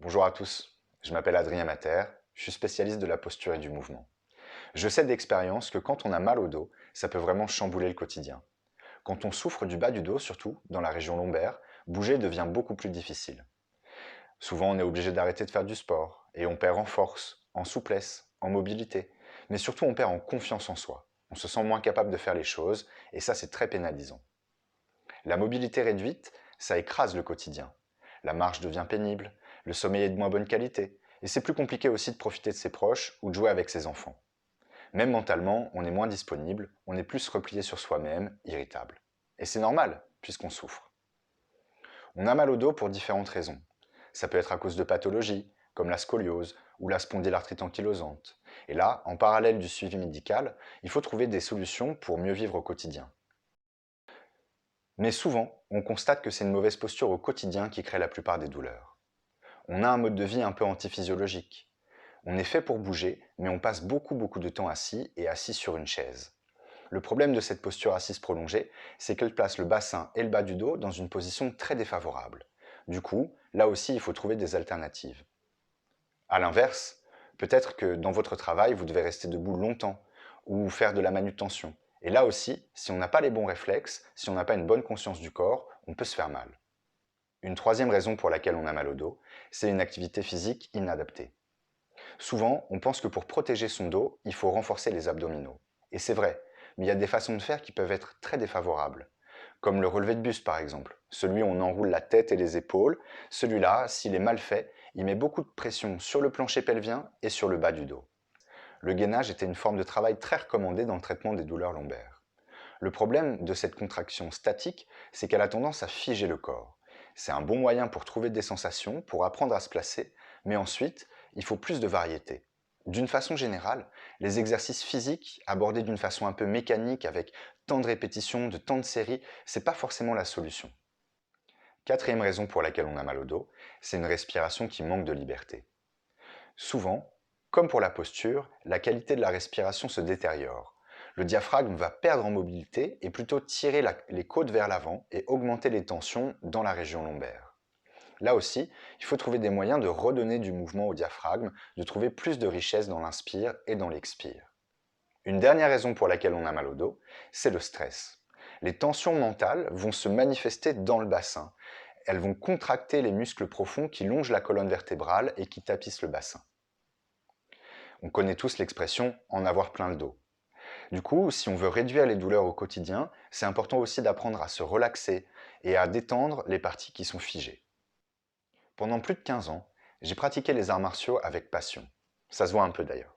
Bonjour à tous, je m'appelle Adrien Mater, je suis spécialiste de la posture et du mouvement. Je sais d'expérience que quand on a mal au dos, ça peut vraiment chambouler le quotidien. Quand on souffre du bas du dos, surtout dans la région lombaire, bouger devient beaucoup plus difficile. Souvent, on est obligé d'arrêter de faire du sport et on perd en force, en souplesse, en mobilité, mais surtout on perd en confiance en soi. On se sent moins capable de faire les choses et ça c'est très pénalisant. La mobilité réduite, ça écrase le quotidien. La marche devient pénible, le sommeil est de moins bonne qualité, et c'est plus compliqué aussi de profiter de ses proches ou de jouer avec ses enfants. Même mentalement, on est moins disponible, on est plus replié sur soi-même, irritable. Et c'est normal, puisqu'on souffre. On a mal au dos pour différentes raisons. Ça peut être à cause de pathologies, comme la scoliose ou la spondylarthrite ankylosante. Et là, en parallèle du suivi médical, il faut trouver des solutions pour mieux vivre au quotidien. Mais souvent, on constate que c'est une mauvaise posture au quotidien qui crée la plupart des douleurs. On a un mode de vie un peu antiphysiologique. On est fait pour bouger, mais on passe beaucoup de temps assis et assis sur une chaise. Le problème de cette posture assise prolongée, c'est qu'elle place le bassin et le bas du dos dans une position très défavorable. Du coup, là aussi, il faut trouver des alternatives. A l'inverse, peut-être que dans votre travail, vous devez rester debout longtemps ou faire de la manutention. Et là aussi, si on n'a pas les bons réflexes, si on n'a pas une bonne conscience du corps, on peut se faire mal. Une troisième raison pour laquelle on a mal au dos, c'est une activité physique inadaptée. Souvent, on pense que pour protéger son dos, il faut renforcer les abdominaux. Et c'est vrai, mais il y a des façons de faire qui peuvent être très défavorables. Comme le relevé de buste par exemple. Celui où on enroule la tête et les épaules. Celui-là, s'il est mal fait, il met beaucoup de pression sur le plancher pelvien et sur le bas du dos. Le gainage était une forme de travail très recommandée dans le traitement des douleurs lombaires. Le problème de cette contraction statique, c'est qu'elle a tendance à figer le corps. C'est un bon moyen pour trouver des sensations, pour apprendre à se placer, mais ensuite, il faut plus de variété. D'une façon générale, les exercices physiques, abordés d'une façon un peu mécanique, avec tant de répétitions, de tant de séries, c'est pas forcément la solution. Quatrième raison pour laquelle on a mal au dos, c'est une respiration qui manque de liberté. Souvent, comme pour la posture, la qualité de la respiration se détériore. Le diaphragme va perdre en mobilité et plutôt tirer les côtes vers l'avant et augmenter les tensions dans la région lombaire. Là aussi, il faut trouver des moyens de redonner du mouvement au diaphragme, de trouver plus de richesse dans l'inspire et dans l'expire. Une dernière raison pour laquelle on a mal au dos, c'est le stress. Les tensions mentales vont se manifester dans le bassin. Elles vont contracter les muscles profonds qui longent la colonne vertébrale et qui tapissent le bassin. On connaît tous l'expression « en avoir plein le dos ». Du coup, si on veut réduire les douleurs au quotidien, c'est important aussi d'apprendre à se relaxer et à détendre les parties qui sont figées. Pendant plus de 15 ans, j'ai pratiqué les arts martiaux avec passion. Ça se voit un peu d'ailleurs.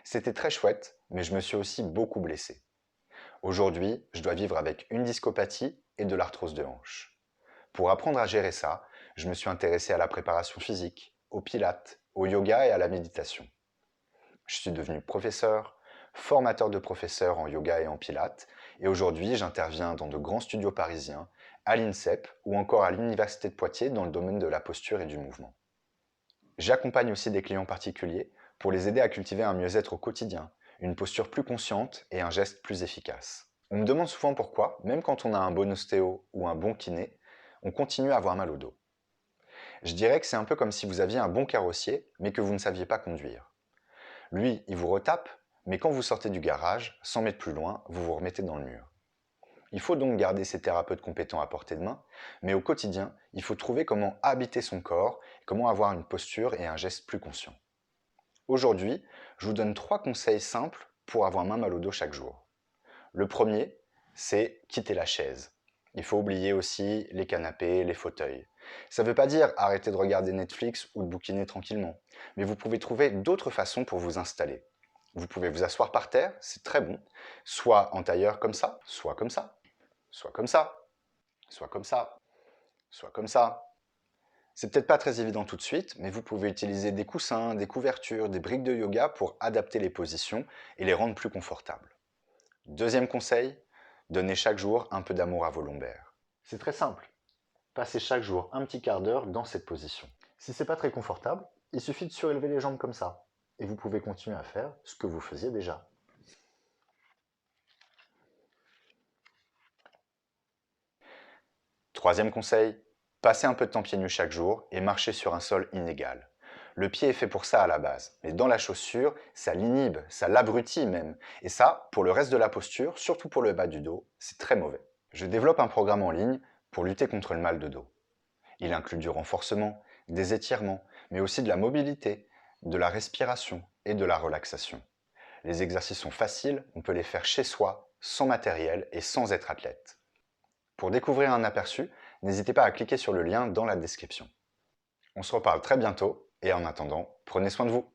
C'était très chouette, mais je me suis aussi beaucoup blessé. Aujourd'hui, je dois vivre avec une discopathie et de l'arthrose de hanche. Pour apprendre à gérer ça, je me suis intéressé à la préparation physique, au pilates, au yoga et à la méditation. Je suis devenu professeur, formateur de professeurs en yoga et en pilates, et aujourd'hui j'interviens dans de grands studios parisiens, à l'INSEP ou encore à l'Université de Poitiers dans le domaine de la posture et du mouvement. J'accompagne aussi des clients particuliers pour les aider à cultiver un mieux-être au quotidien, une posture plus consciente et un geste plus efficace. On me demande souvent pourquoi, même quand on a un bon ostéo ou un bon kiné, on continue à avoir mal au dos. Je dirais que c'est un peu comme si vous aviez un bon carrossier, mais que vous ne saviez pas conduire. Lui, il vous retape, mais quand vous sortez du garage, 100 mètres plus loin, vous vous remettez dans le mur. Il faut donc garder ces thérapeutes compétents à portée de main, mais au quotidien, il faut trouver comment habiter son corps, comment avoir une posture et un geste plus conscient. Aujourd'hui, je vous donne 3 conseils simples pour avoir moins mal au dos chaque jour. Le premier, c'est quitter la chaise. Il faut oublier aussi les canapés, les fauteuils. Ça ne veut pas dire arrêter de regarder Netflix ou de bouquiner tranquillement, mais vous pouvez trouver d'autres façons pour vous installer. Vous pouvez vous asseoir par terre, c'est très bon, soit en tailleur comme ça, soit comme ça, soit comme ça, soit comme ça, soit comme ça. C'est peut-être pas très évident tout de suite, mais vous pouvez utiliser des coussins, des couvertures, des briques de yoga pour adapter les positions et les rendre plus confortables. Deuxième conseil, donnez chaque jour un peu d'amour à vos lombaires. C'est très simple. Passez chaque jour un petit quart d'heure dans cette position. Si c'est pas très confortable, il suffit de surélever les jambes comme ça. Et vous pouvez continuer à faire ce que vous faisiez déjà. Troisième conseil, Passer un peu de temps pieds nus chaque jour et marcher sur un sol inégal. Le pied est fait pour ça à la base, mais dans la chaussure, ça l'inhibe, ça l'abrutit même. Et ça, pour le reste de la posture, surtout pour le bas du dos, c'est très mauvais. Je développe un programme en ligne pour lutter contre le mal de dos. Il inclut du renforcement, des étirements, mais aussi de la mobilité, de la respiration et de la relaxation. Les exercices sont faciles, on peut les faire chez soi, sans matériel et sans être athlète. Pour découvrir un aperçu, n'hésitez pas à cliquer sur le lien dans la description. On se reparle très bientôt et en attendant, prenez soin de vous.